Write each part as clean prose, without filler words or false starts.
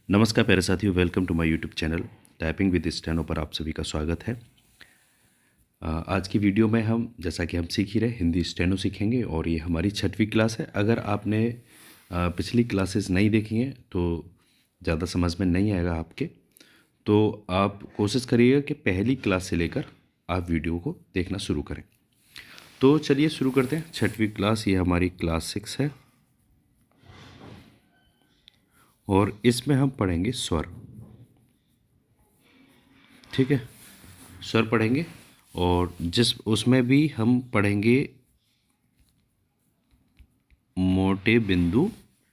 नमस्कार प्यारे साथियों, welcome to my YouTube channel typing with steno पर आप सभी का स्वागत है। आज की वीडियो में हम जैसा कि हम सीख ही रहे हिंदी स्टेनो सीखेंगे और ये हमारी 6वीं क्लास है। अगर आपने पिछली क्लासेस नहीं देखी हैं तो ज़्यादा समझ में नहीं आएगा आपके, तो आप कोशिश करिएगा कि पहली क्लास से लेकर आप वीडियो को देखना शुरू करें। तो चलिए शुरू करते हैं। 6वीं क्लास, ये हमारी क्लास 6 है और इसमें हम पढ़ेंगे स्वर। ठीक है, स्वर पढ़ेंगे और जिस उसमें भी हम पढ़ेंगे मोटे बिंदु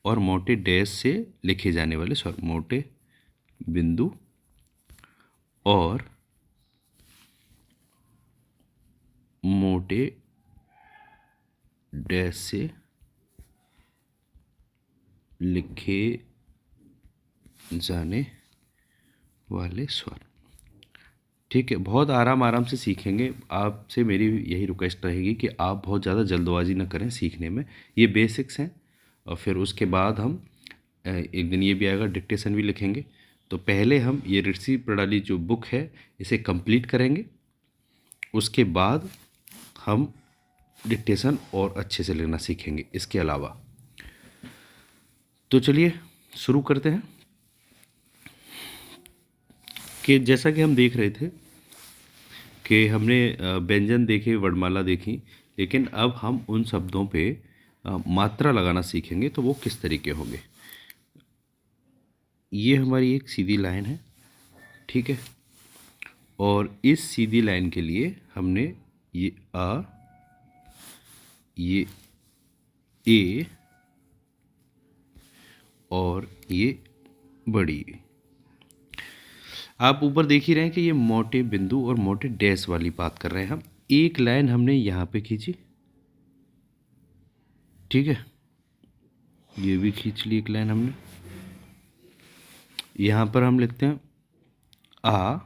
और मोटे डैश से लिखे जाने वाले स्वर। मोटे बिंदु और मोटे डैश से लिखे जाने वाले स्वर। ठीक है, बहुत आराम से सीखेंगे। आपसे मेरी यही रिक्वेस्ट रहेगी कि आप बहुत ज़्यादा जल्दबाजी न करें सीखने में। ये बेसिक्स हैं और फिर उसके बाद हम एक दिन ये भी आएगा, डिक्टेशन भी लिखेंगे। तो पहले हम ये ऋषि प्रणाली जो बुक है इसे कंप्लीट करेंगे, उसके बाद हम डिक्टेशन और अच्छे से लेना सीखेंगे इसके अलावा। तो चलिए शुरू करते हैं कि जैसा कि हम देख रहे थे कि हमने व्यंजन देखे, वर्णमाला देखी, लेकिन अब हम उन शब्दों पे मात्रा लगाना सीखेंगे। तो वो किस तरीके होंगे। ये हमारी एक सीधी लाइन है, ठीक है, और इस सीधी लाइन के लिए हमने ये आ, ये ए और ये बड़ी ए। आप ऊपर देख ही रहे हैं कि ये मोटे बिंदु और मोटे डैश वाली बात कर रहे हैं हम। एक लाइन हमने यहाँ पे खींची, ठीक है, ये भी खींच ली एक लाइन हमने। यहाँ पर हम लिखते हैं आ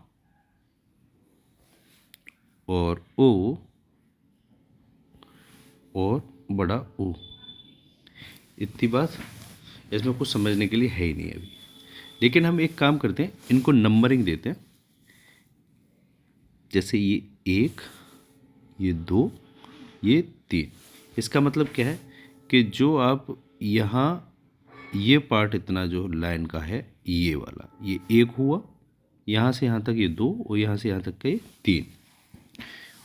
और ओ और बड़ा ओ। इतनी बात, इसमें कुछ समझने के लिए है ही नहीं अभी। लेकिन हम एक काम करते हैं, इनको नंबरिंग देते हैं। जैसे ये 1, ये 2, ये 3। इसका मतलब क्या है कि जो आप यहाँ ये पार्ट इतना जो लाइन का है, ये वाला, ये 1 हुआ, यहाँ से यहाँ तक ये 2 और यहाँ से यहाँ तक का ये 3।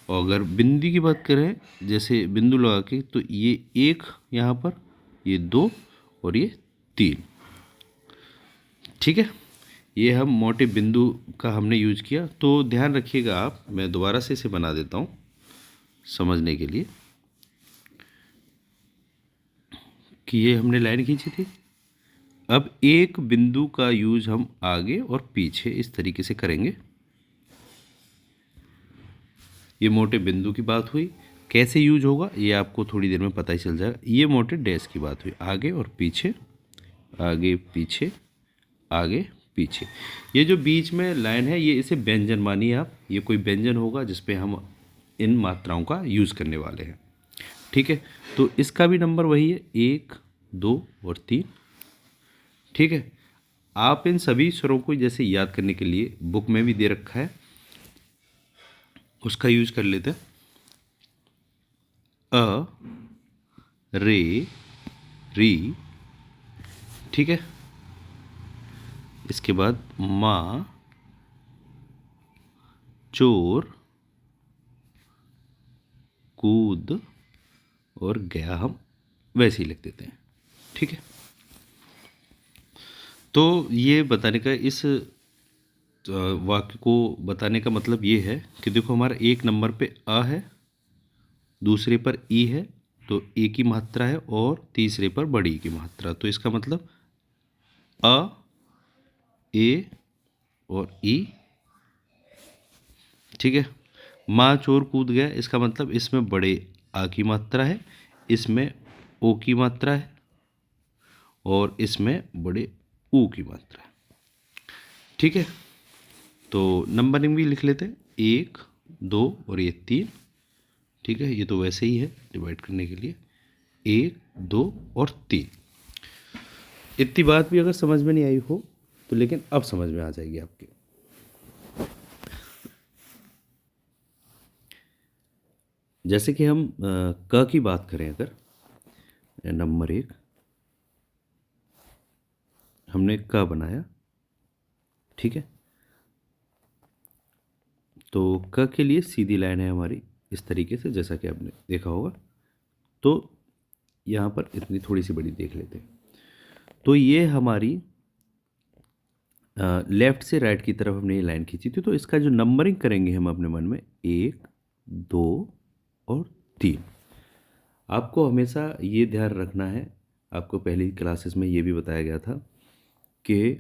और अगर बिंदी की बात करें, जैसे बिंदु लगा के, तो ये 1 यहाँ पर, ये 2 और ये 3। ठीक है, ये हम मोटे बिंदु का हमने यूज किया। तो ध्यान रखिएगा आप, मैं दोबारा से इसे बना देता हूँ समझने के लिए कि ये हमने लाइन खींची थी। अब एक बिंदु का यूज हम आगे और पीछे इस तरीके से करेंगे। ये मोटे बिंदु की बात हुई, कैसे यूज होगा ये आपको थोड़ी देर में पता ही चल जाएगा। ये मोटे डैश की बात हुई, आगे और पीछे, आगे पीछे, आगे पीछे। ये जो बीच में लाइन है, ये इसे व्यंजन मानिए आप। ये कोई व्यंजन होगा जिस पे हम इन मात्राओं का यूज़ करने वाले हैं। ठीक है, तो इसका भी नंबर वही है, 1, 2 और 3। ठीक है, आप इन सभी स्वरों को जैसे याद करने के लिए बुक में भी दे रखा है, उसका यूज कर लेते हैं। अ, रे, री, ठीक है, इसके बाद माँ, चोर, कूद और गया, हम वैसे ही लिख देते हैं। ठीक है, तो ये बताने का, इस वाक्य को बताने का मतलब ये है कि देखो, हमारा एक नंबर पे अ है, दूसरे पर ई है, तो ए की मात्रा है, और तीसरे पर बड़ी की मात्रा। तो इसका मतलब अ, ए और ई। ठीक है, माँ चोर कूद गया, इसका मतलब इसमें बड़े आ की मात्रा है, इसमें ओ की मात्रा है, और इसमें बड़े ऊ की मात्रा है। ठीक है, तो नंबरिंग भी लिख लेते हैं, 1, 2 और ये 3। ठीक है, ये तो वैसे ही है डिवाइड करने के लिए, 1, 2 और 3। इतनी बात भी अगर समझ में नहीं आई हो तो लेकिन अब समझ में आ जाएगी आपके। जैसे कि हम क की बात करें, अगर नंबर 1 हमने क बनाया, ठीक है, तो क के लिए सीधी लाइन है हमारी इस तरीके से, जैसा कि आपने देखा होगा। तो यहाँ पर इतनी थोड़ी सी बड़ी देख लेते हैं। तो ये हमारी लेफ्ट से राइट की तरफ हमने ये लाइन खींची थी। तो इसका जो नंबरिंग करेंगे हम अपने मन में 1, 2 और 3। आपको हमेशा ये ध्यान रखना है, आपको पहली क्लासेस में ये भी बताया गया था कि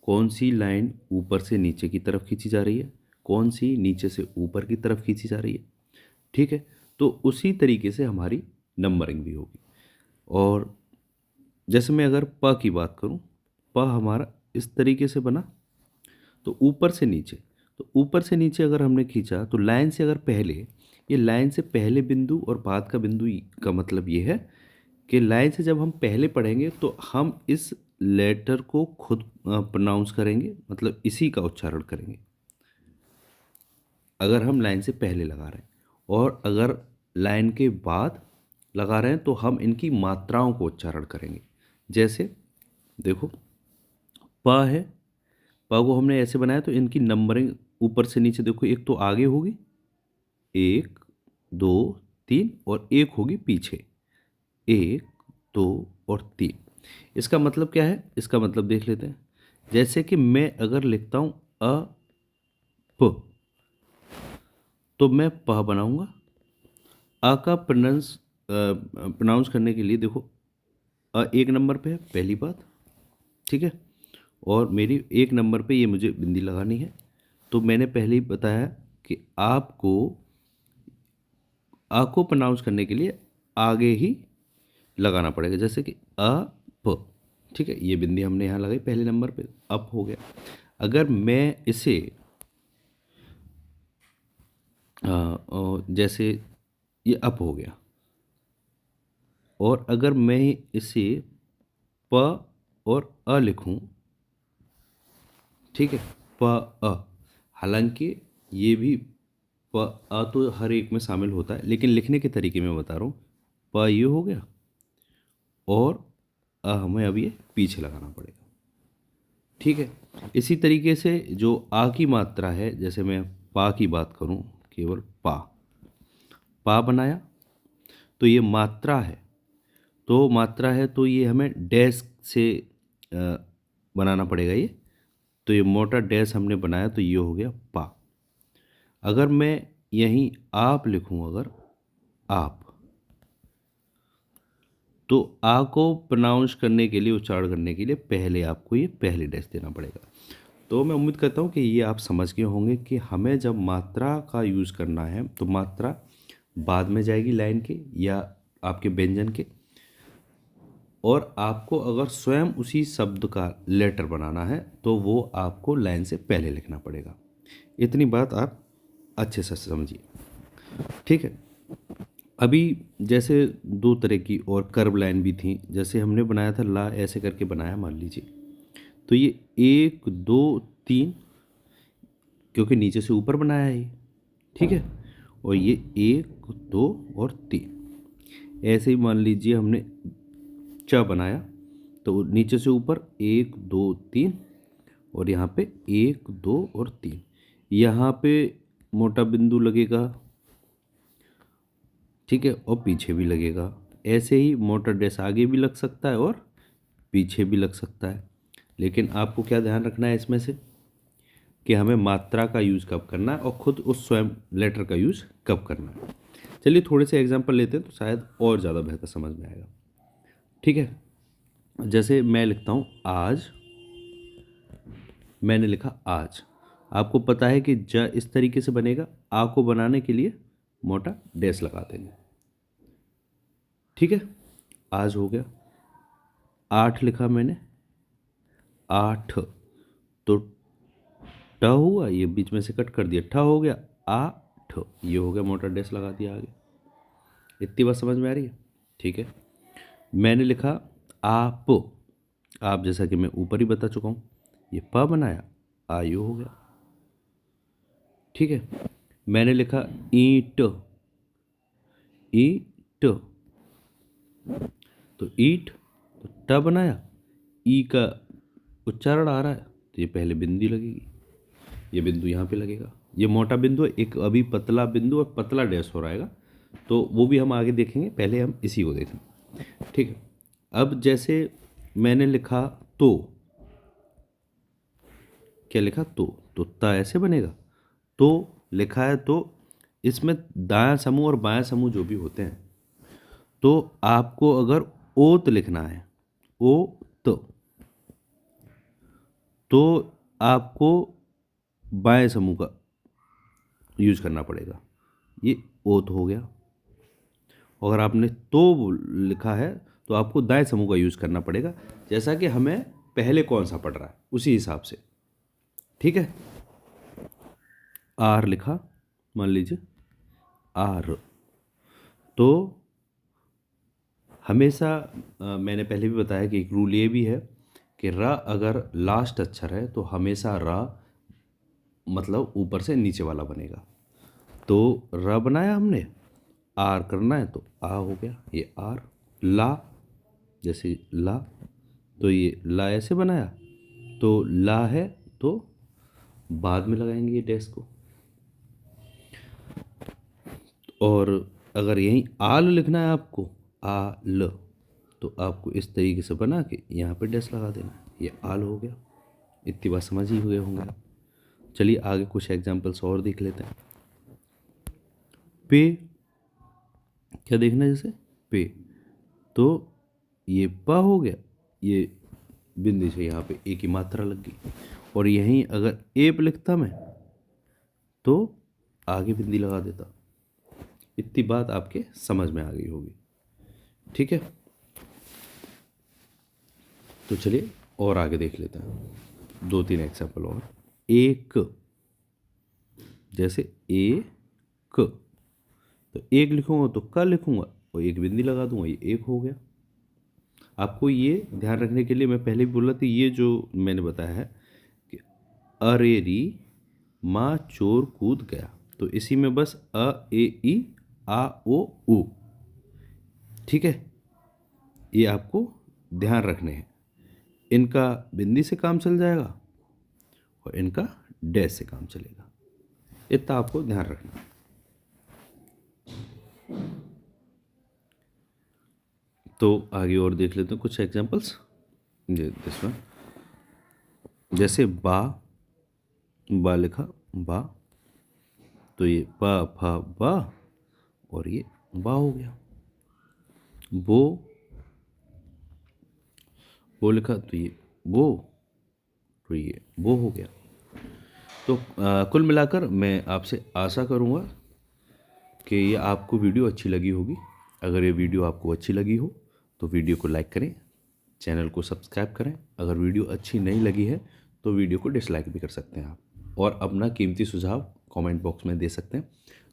कौन सी लाइन ऊपर से नीचे की तरफ खींची जा रही है, कौन सी नीचे से ऊपर की तरफ खींची जा रही है, ठीक है। तो उसी तरीके से हमारी नंबरिंग भी होगी। और जैसे मैं अगर प की बात करूं, प हमारा इस तरीके से बना, तो ऊपर से नीचे, तो ऊपर से नीचे अगर हमने खींचा तो लाइन से अगर पहले, ये लाइन से पहले बिंदु और बाद का बिंदु का मतलब ये है कि लाइन से जब हम पहले पढ़ेंगे तो हम इस लेटर को खुद प्रोनाउंस करेंगे, मतलब इसी का उच्चारण करेंगे अगर हम लाइन से पहले लगा रहे हैं। और अगर लाइन के बाद लगा रहे हैं तो हम इनकी मात्राओं को उच्चारण करेंगे। जैसे देखो, प है, प को हमने ऐसे बनाया तो इनकी नंबरिंग ऊपर से नीचे देखो, एक तो आगे होगी 1, 2, 3 और एक होगी पीछे 1, 2 और 3। इसका मतलब क्या है, इसका मतलब देख लेते हैं। जैसे कि मैं अगर लिखता हूं अ प, तो मैं प बनाऊंगा। अ का प्रोनाउंस करने के लिए देखो, अ एक नंबर पे है, पहली बात, ठीक है। और मेरी एक नंबर पे ये मुझे बिंदी लगानी है। तो मैंने पहले ही बताया कि आपको अ को प्रोनाउंस करने के लिए आगे ही लगाना पड़ेगा। जैसे कि अ प, ठीक है, ये बिंदी हमने यहाँ लगाई पहले नंबर पे, अप हो गया। अगर मैं इसे जैसे ये अप हो गया, और अगर मैं इसे प और अ लिखूं, ठीक है, प अ, हालांकि ये भी प अ तो हर एक में शामिल होता है, लेकिन लिखने के तरीके में बता रहा हूँ। प ये हो गया और अ हमें अब ये पीछे लगाना पड़ेगा, ठीक है। इसी तरीके से जो आ की मात्रा है, जैसे मैं पा की बात करूँ, केवल पा, पा बनाया तो ये मात्रा है, तो मात्रा है तो ये हमें डैश से बनाना पड़ेगा ये। तो ये मोटा डैश हमने बनाया तो ये हो गया पा। अगर मैं यहीं आप लिखूं, अगर आप, तो आ को प्रोनाउंस करने के लिए, उच्चारण करने के लिए पहले आपको ये पहले डैश देना पड़ेगा। तो मैं उम्मीद करता हूँ कि ये आप समझ गए होंगे कि हमें जब मात्रा का यूज़ करना है तो मात्रा बाद में जाएगी लाइन के या आपके व्यंजन के, और आपको अगर स्वयं उसी शब्द का लेटर बनाना है तो वो आपको लाइन से पहले लिखना पड़ेगा। इतनी बात आप अच्छे से समझिए, ठीक है। अभी जैसे दो तरह की और कर्व लाइन भी थी, जैसे हमने बनाया था ला, ऐसे करके बनाया मान लीजिए, तो ये 1, 2, 3, क्योंकि नीचे से ऊपर बनाया है ये, ठीक है। और ये 1, 2 और 3, ऐसे ही मान लीजिए हमने च बनाया, तो नीचे से ऊपर 1, 2, 3, और यहाँ पे 1, 2 और 3, यहाँ पे मोटा बिंदु लगेगा, ठीक है, और पीछे भी लगेगा। ऐसे ही मोटा डैश आगे भी लग सकता है और पीछे भी लग सकता है। लेकिन आपको क्या ध्यान रखना है इसमें से, कि हमें मात्रा का यूज़ कब करना है और ख़ुद उस स्वयं लेटर का यूज़ कब करना है। चलिए थोड़े से एग्जांपल लेते हैं तो शायद और ज़्यादा बेहतर समझ में आएगा, ठीक है। जैसे मैं लिखता हूँ आज, मैंने लिखा आज। आपको पता है कि ज इस तरीके से बनेगा, आ को बनाने के लिए मोटा डैश लगा देंगे, ठीक है। आज हो गया। 8 लिखा मैंने, 8, तो ट हुआ, ये बीच में से कट कर दिया, ठ हो गया, आठ, ये हो गया, मोटा डैश लगा दिया आगे। इतनी बात समझ में आ रही है, ठीक है। मैंने लिखा आप, आप जैसा कि मैं ऊपर ही बता चुका हूँ, ये प बनाया, आयु हो गया। ठीक है, मैंने लिखा ईंट, ईंट, तो ईंट, तो ट बनाया, ई का उच्चारण आ रहा है तो ये पहले बिंदी लगेगी, ये बिंदु यहाँ पे लगेगा। ये मोटा बिंदु है, एक अभी पतला बिंदु और पतला डैश हो रहेगा, तो वो भी हम आगे देखेंगे, पहले हम इसी को देखें। ठीक है, अब जैसे मैंने लिखा तो, क्या लिखा तो ता ऐसे बनेगा। तो लिखा है तो इसमें दायां समूह और बायां समूह जो भी होते हैं, तो आपको अगर ओत लिखना है, ओ तो आपको बाएं समूह का यूज करना पड़ेगा, ये ओत हो गया। अगर आपने तो लिखा है तो आपको दाएं समूह का यूज करना पड़ेगा, जैसा कि हमें पहले कौन सा पढ़ रहा है उसी हिसाब से। ठीक है, आर लिखा, मान लीजिए आर, तो हमेशा मैंने पहले भी बताया कि एक रूल ये भी है कि र अगर लास्ट अक्षर है तो हमेशा र मतलब ऊपर से नीचे वाला बनेगा। तो र बनाया हमने, आर करना है तो आ हो गया, ये आर। ला, जैसे ला, तो ये ला ऐसे बनाया, तो ला है तो बाद में लगाएंगे ये डैश को। और अगर यहीं आल लिखना है आपको, आल, तो आपको इस तरीके से बना के यहाँ पे डैश लगा देना, ये आल हो गया। इतनी बात समझ ही हुए होंगे। चलिए आगे कुछ एग्जांपल्स और देख लेते हैं। पे, क्या देखना है, जैसे पे, तो ये प हो गया, ये बिंदी से यहाँ पे ए की मात्रा लग गई। और यहीं अगर एप लिखता मैं तो आगे बिंदी लगा देता। इतनी बात आपके समझ में आ गई होगी। ठीक है, तो चलिए और आगे देख लेते हैं, 2-3 एग्जाम्पल और। एक, जैसे एक, तो एक लिखूंगा तो क लिखूंगा और एक बिंदी लगा दूंगा, ये एक हो गया। आपको ये ध्यान रखने के लिए मैं पहले भी बोला था, ये जो मैंने बताया है कि अरेरी माँ चोर कूद गया, तो इसी में बस अ ए ई आ ओ उ। ठीक है, ये आपको ध्यान रखने हैं। इनका बिंदी से काम चल जाएगा और इनका डैश से काम चलेगा, इतना आपको ध्यान रखना। तो आगे और देख लेते हैं कुछ एग्जांपल्स। दिस वन, जैसे बा, बा लिखा बा, तो ये बा फा बा और ये बा हो गया। वो लिखा तो ये वो, तो ये वो हो गया। तो कुल मिलाकर मैं आपसे आशा करूँगा कि ये आपको वीडियो अच्छी लगी होगी। अगर ये वीडियो आपको अच्छी लगी हो तो वीडियो को लाइक करें, चैनल को सब्सक्राइब करें। अगर वीडियो अच्छी नहीं लगी है तो वीडियो को डिसलाइक भी कर सकते हैं आप, और अपना कीमती सुझाव कमेंट बॉक्स में दे सकते हैं।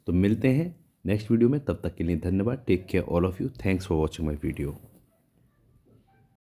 तो मिलते हैं नेक्स्ट वीडियो में, तब तक के लिए धन्यवाद। Take care all of you, thanks for watching my video.